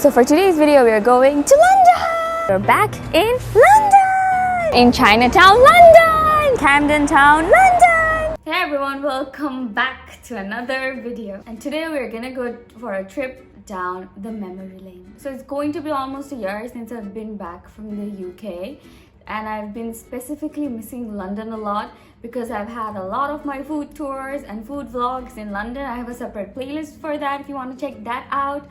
So for today's video, we are going to London! We're back in London! In Chinatown, London! Camden Town, London! Hey everyone, welcome back to another video. And today we're gonna go for a trip down the memory lane. So it's going to be almost a year since I've been back from the UK. And I've been specifically missing London a lot because I've had a lot of my food tours and food vlogs in London. I have a separate playlist for that if you want to check that out.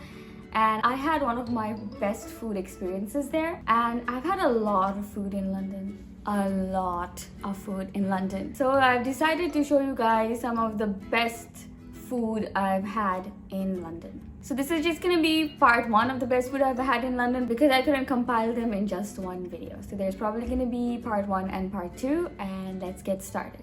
And I had one of my best food experiences there. And I've had a lot of food in London. A lot of food in London. So I've decided to show you guys some of the best food I've had in London. So this is just gonna be part one of the best food I've had in London because I couldn't compile them in just one video. So there's probably gonna be part one and part two, and let's get started.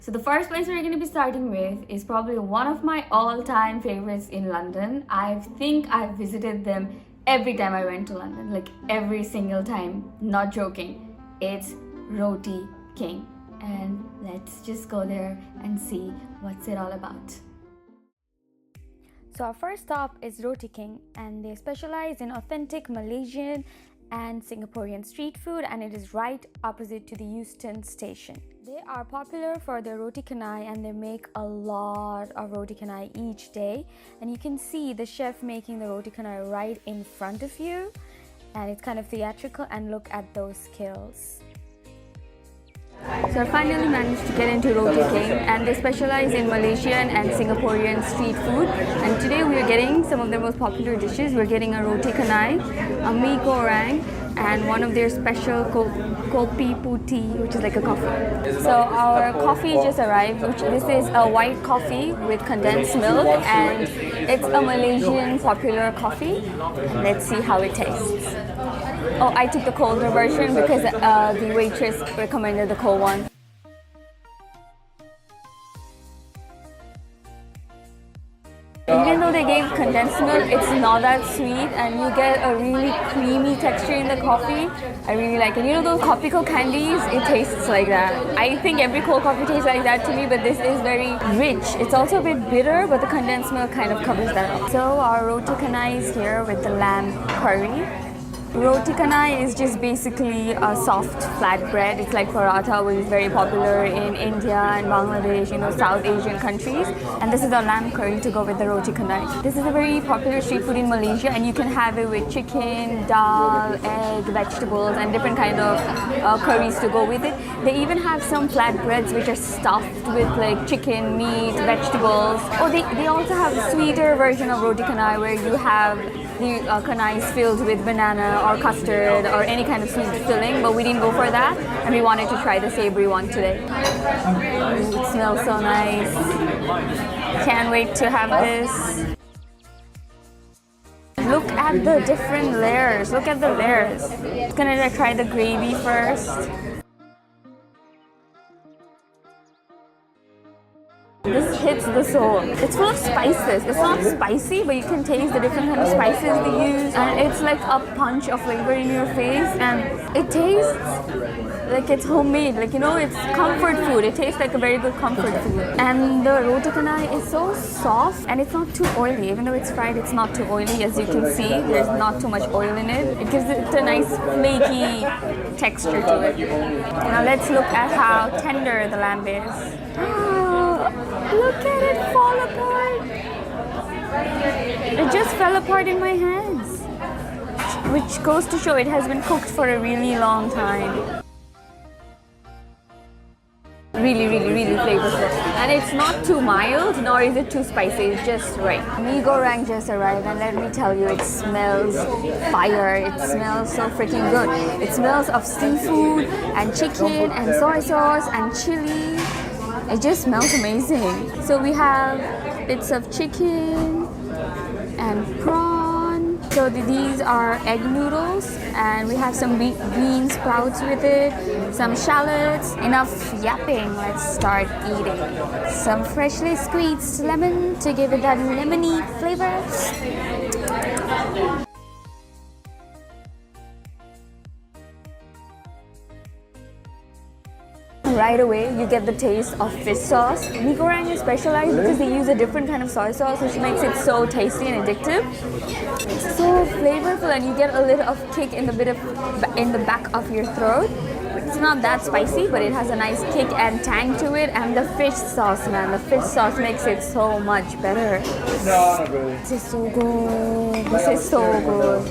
So the first place we're going to be starting with is probably one of my all-time favorites in London. I think I've visited them every time I went to London, like every single time, not joking. It's Roti King. And let's just go there and see what's it all about. So our first stop is Roti King, and they specialize in authentic Malaysian and Singaporean street food, and it is right opposite to the Euston station. They are popular for their roti canai, and they make a lot of roti canai each day, and you can see the chef making the roti canai right in front of you, and it's kind of theatrical, and look at those skills. So I finally managed to get into Roti King, and they specialize in Malaysian and Singaporean street food. And today we are getting some of their most popular dishes. We're getting a roti canai, a mee goreng, and one of their special kopi putih, which is like a coffee. So our coffee just arrived, this is a white coffee with condensed milk, and it's a Malaysian popular coffee. Let's see how it tastes. Oh, I took the colder version because the waitress recommended the cold one. Even though they gave condensed milk, it's not that sweet, and you get a really creamy texture in the coffee. I really like it. You know those tropical candies? It tastes like that. I think every cold coffee tastes like that to me, but this is very rich. It's also a bit bitter, but the condensed milk kind of covers that up. So our roti canai is here with the lamb curry. Roti canai is just basically a soft flatbread. It's like paratha, which is very popular in India and Bangladesh, South Asian countries. And this is a lamb curry to go with the roti canai. This is a very popular street food in Malaysia, and you can have it with chicken, dal, egg, vegetables, and different kind of curries to go with it. They even have some flatbreads which are stuffed with like chicken, meat, vegetables. Oh, they also have a sweeter version of roti canai where you have the canais filled with banana or custard or any kind of sweet filling, but we didn't go for that, and we wanted to try the savory one today. Ooh, it smells so nice. Can't wait to have this. Look at the different layers. Look at the layers. I'm gonna try the gravy first. This hits the soul. It's full of spices. It's not spicy, but you can taste the different kind of spices they use, and it's like a punch of flavor in your face, and it tastes like it's homemade, it's comfort food. It tastes like a very good comfort food. And the roti canai is so soft, and it's not too oily. Even though it's fried, it's not too oily. As you can see, there's not too much oil in it. It gives it a nice flaky texture to it. Now let's look at how tender the lamb is. Look at it fall apart. It just fell apart in my hands, which goes to show it has been cooked for a really long time. Really flavorful, and it's not too mild nor is it too spicy. It's just right. Mee goreng just arrived, and let me tell you, it smells fire. It smells so freaking good. It smells of seafood and chicken and soy sauce and chili. It just smells amazing. So we have bits of chicken and prawn. So these are egg noodles, and we have some bean sprouts with it, some shallots. Enough yapping, let's start eating. Some freshly squeezed lemon to give it that lemony flavor. right away you get the taste of fish sauce. Mi Goreng is specialized because they use a different kind of soy sauce, which makes it so tasty and addictive. It's so flavorful, and you get a little of kick in the back of your throat. It's not that spicy, but it has a nice kick and tang to it. And the fish sauce, man, the fish sauce makes it so much better. No, not really. This is so good. This is so good.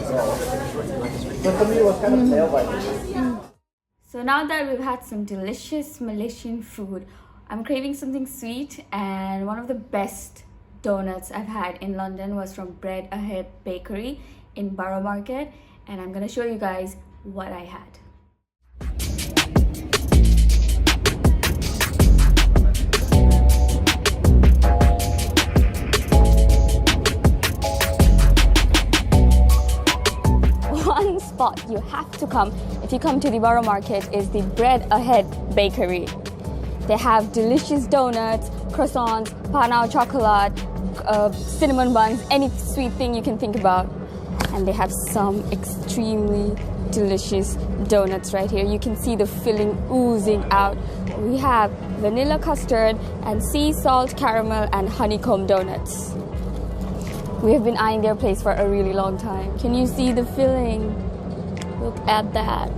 So now that we've had some delicious Malaysian food, I'm craving something sweet, and one of the best donuts I've had in London was from Bread Ahead Bakery in Borough Market, and I'm gonna show you guys what I had. One spot you have to come if you come to the Borough Market is the Bread Ahead Bakery. They have delicious donuts, croissants, panau chocolate, cinnamon buns, any sweet thing you can think about. And they have some extremely delicious donuts right here. You can see the filling oozing out. We have vanilla custard and sea salt caramel and honeycomb donuts. We have been eyeing their place for a really long time. Can you see the filling? Look at that.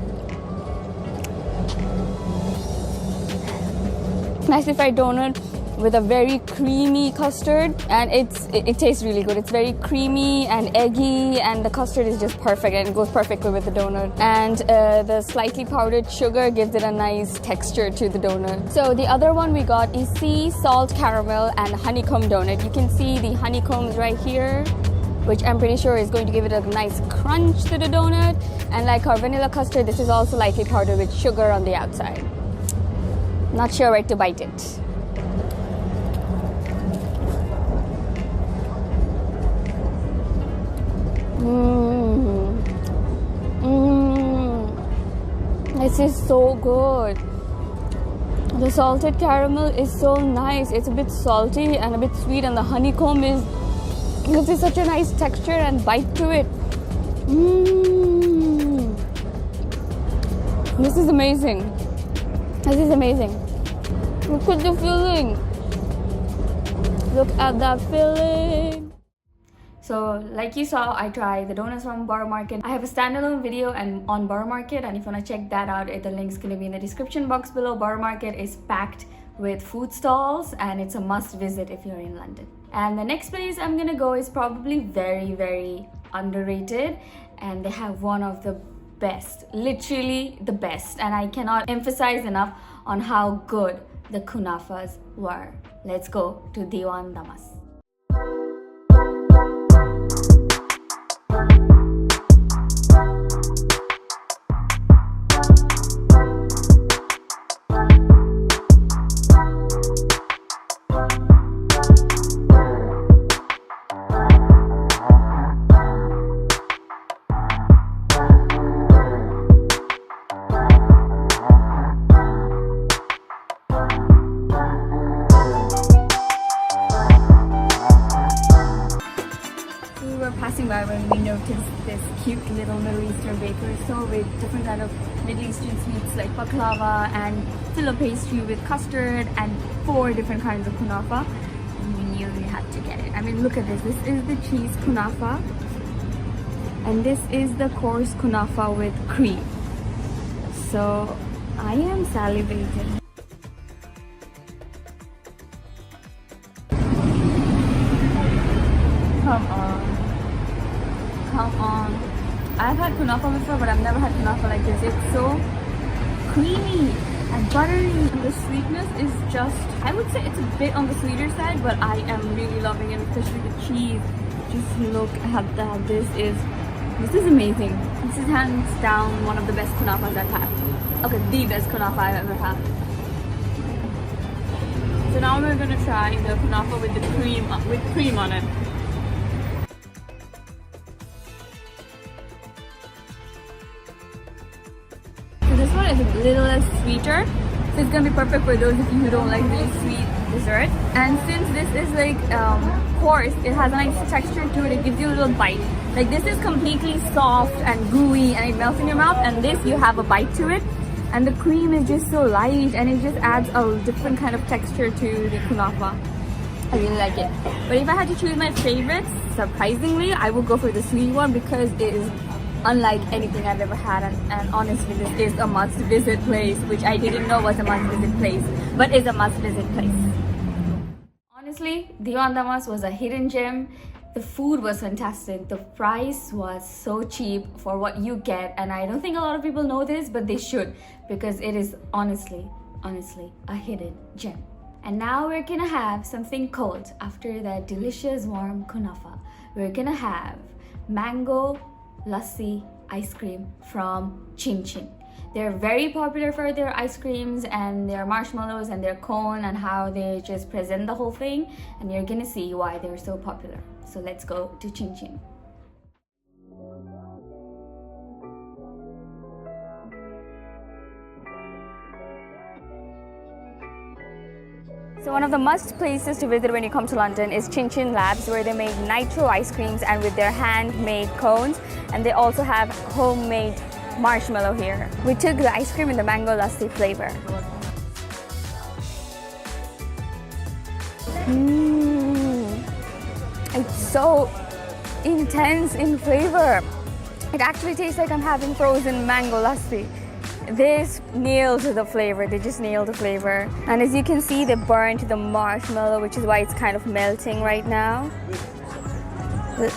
Nicely fried donut with a very creamy custard, and it tastes really good. It's very creamy and eggy, and the custard is just perfect, and it goes perfectly with the donut. And the slightly powdered sugar gives it a nice texture to the donut. So the other one we got is sea salt caramel and honeycomb donut. You can see the honeycombs right here, which I'm pretty sure is going to give it a nice crunch to the donut. And like our vanilla custard, this is also lightly powdered with sugar on the outside. Not sure where to bite it. This is so good. The salted caramel is so nice. It's a bit salty and a bit sweet, and the honeycomb gives it such a nice texture and bite to it. This is amazing. This is amazing. Look at the filling. Look at that filling. So like you saw, I tried the donuts from Borough Market. I have a standalone video on Borough Market, and if you want to check that out, the link's going to be in the description box below. Borough Market is packed with food stalls, and it's a must visit if you're in London. And the next place I'm going to go is probably very, very underrated, and they have one of the best, literally the best, and I cannot emphasize enough on how good the kunafas were. Let's go to Divan Damas. Passing by when we noticed this cute little Middle Eastern bakery store with different kind of Middle Eastern sweets like baklava and filo pastry with custard and 4 different kinds of kunafa, and we knew we had to get it. I mean, look at this. This is the cheese kunafa, and this is the coarse kunafa with cream. So I am salivating. Come on. Come on. I've had kunafa before, but I've never had kunafa like this. It's so creamy and buttery. And the sweetness is just, I would say it's a bit on the sweeter side, but I am really loving it, especially the cheese. Just look at that. This is amazing. This is hands down one of the best kunafas I've had. Okay, the best kunafa I've ever had. So now we're gonna try the kunafa with the cream on it. This one is a little less sweeter, so it's gonna be perfect for those of you who don't like really sweet dessert. And since this is like coarse, it has a nice texture to it. It gives you a little bite. Like this is completely soft and gooey, and it melts in your mouth. And this, you have a bite to it. and the cream is just so light and it just adds a different kind of texture to the kunafa. I really like it. But if I had to choose my favorites, surprisingly, I would go for the sweet one because it is unlike anything I've ever had, and honestly this is a must visit place, which I didn't know was a must visit place, but is a must visit place. Honestly, Divan Damas was a hidden gem. The food was fantastic. The price was so cheap for what you get, and I don't think a lot of people know this, but they should, because it is honestly a hidden gem. And now we're gonna have something cold after that delicious warm kunafa. We're gonna have mango lassi ice cream from Chinchin. They're very popular for their ice creams and their marshmallows and their cone and how they just present the whole thing, and you're gonna see why they're so popular. So let's go to Chinchin. So one of the must places to visit when you come to London is Chinchin Labs, where they make nitro ice creams and with their handmade cones, and they also have homemade marshmallow here. We took the ice cream in the mango lassi flavor. It's so intense in flavor. It actually tastes like I'm having frozen mango lassi. This nailed the flavor. They just nailed the flavor. And as you can see, they burnt the marshmallow, which is why it's kind of melting right now.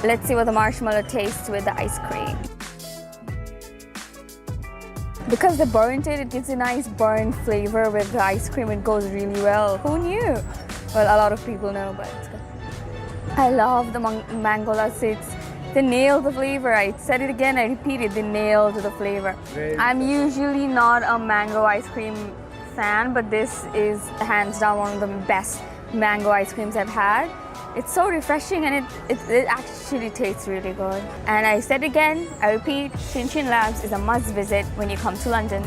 Let's see what the marshmallow tastes with the ice cream. Because they burnt it, it gives a nice burnt flavor with the ice cream. It goes really well. Who knew? Well, a lot of people know, but it's good. I love the mango lassi. They nailed the flavor. I said it again, I repeat it, they nailed the flavor. I'm usually not a mango ice cream fan, but this is hands down one of the best mango ice creams I've had. It's so refreshing and it actually tastes really good. And I said again, I repeat, Chinchin Labs is a must visit when you come to London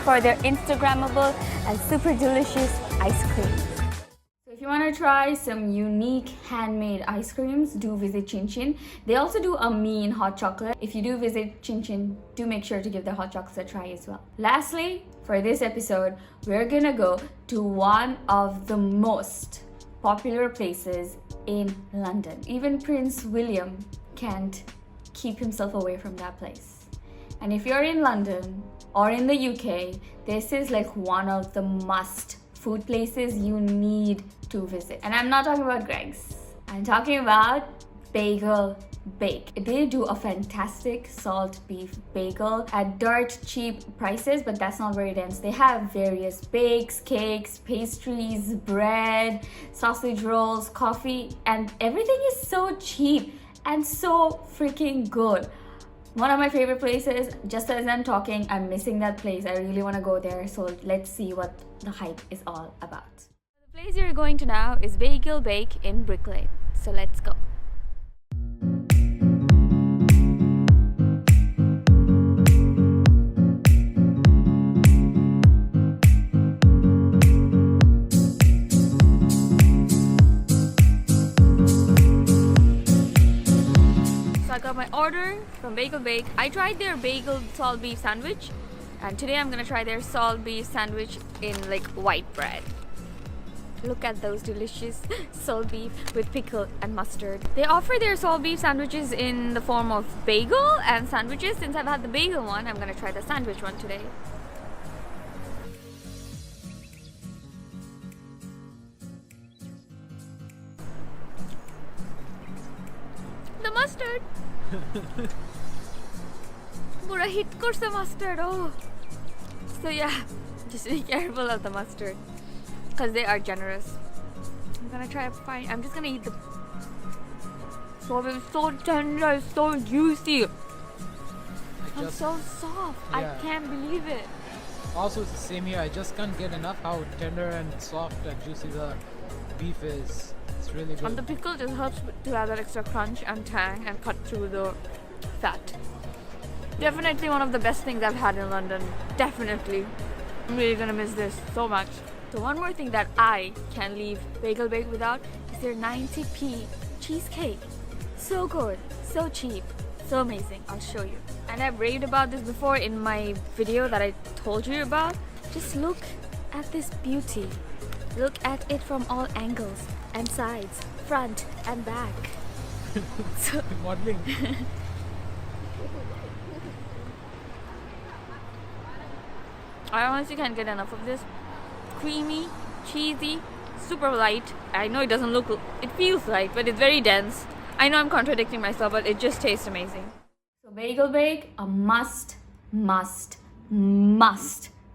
for their Instagrammable and super delicious ice creams. If you want to try some unique handmade ice creams, do visit Chinchin. They also do a mean hot chocolate. If you do visit Chinchin, do make sure to give their hot chocolate a try as well. Lastly, for this episode, we're gonna go to one of the most popular places in London. Even Prince William can't keep himself away from that place. And if you're in London or in the UK, this is like one of the must food places you need to visit. And I'm not talking about Greg's. I'm talking about Bagel Bake. They do a fantastic salt beef bagel at dirt cheap prices, but that's not where it ends. They have various bakes, cakes, pastries, bread, sausage rolls, coffee, and everything is so cheap and so freaking good. One of my favorite places. Just as I'm talking, I'm missing that place. I really want to go there, so let's see what the hype is all about. The place you're going to now is Bagel Bake in Brick Lane. So let's go. So I got my order from Bagel Bake. I tried their bagel salt beef sandwich, and today I'm gonna try their salt beef sandwich in like white bread. Look at those delicious salt beef with pickle and mustard. They offer their salt beef sandwiches in the form of bagel and sandwiches. Since I've had the bagel one, I'm gonna try the sandwich one today. The mustard! Pura hit korse mustard. Oh, so yeah, just be careful of the mustard because they are generous. I'm gonna try to find. I'm just gonna eat the. It's so tender, it's so juicy. It's so soft. Yeah. I can't believe it. Also, it's the same here. I just can't get enough how tender and soft and juicy the beef is. It's really good. And the pickle just helps to have that extra crunch and tang and cut through the fat. Definitely one of the best things I've had in London. Definitely. I'm really gonna miss this so much. So one more thing that I can't leave Bagel Bake without is their 90p cheesecake. So good, so cheap, So amazing. I'll show you. And I've raved about this before in my video that I told you about. Just look at this beauty. Look at it from all angles and sides, front and back. So Modeling. I honestly can't get enough of this. Creamy, cheesy, super light. I know it doesn't look, it feels light, but it's very dense. I know I'm contradicting myself, but it just tastes amazing. So Bagel Bake, a must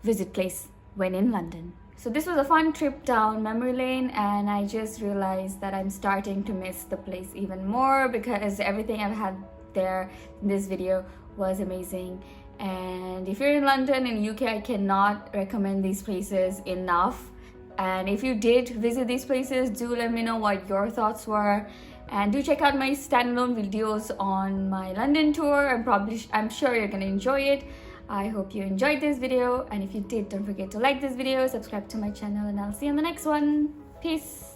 visit place when in London. So this was a fun trip down memory lane, and I just realized that I'm starting to miss the place even more because everything I've had there in this video was amazing. And if you're in London in UK, I cannot recommend these places enough. And if you did visit these places, do let me know what your thoughts were. And do check out my standalone videos on my London tour. I'm sure you're gonna enjoy it. I hope you enjoyed this video, and if you did, don't forget to like this video, subscribe to my channel, and I'll see you on the next one. Peace.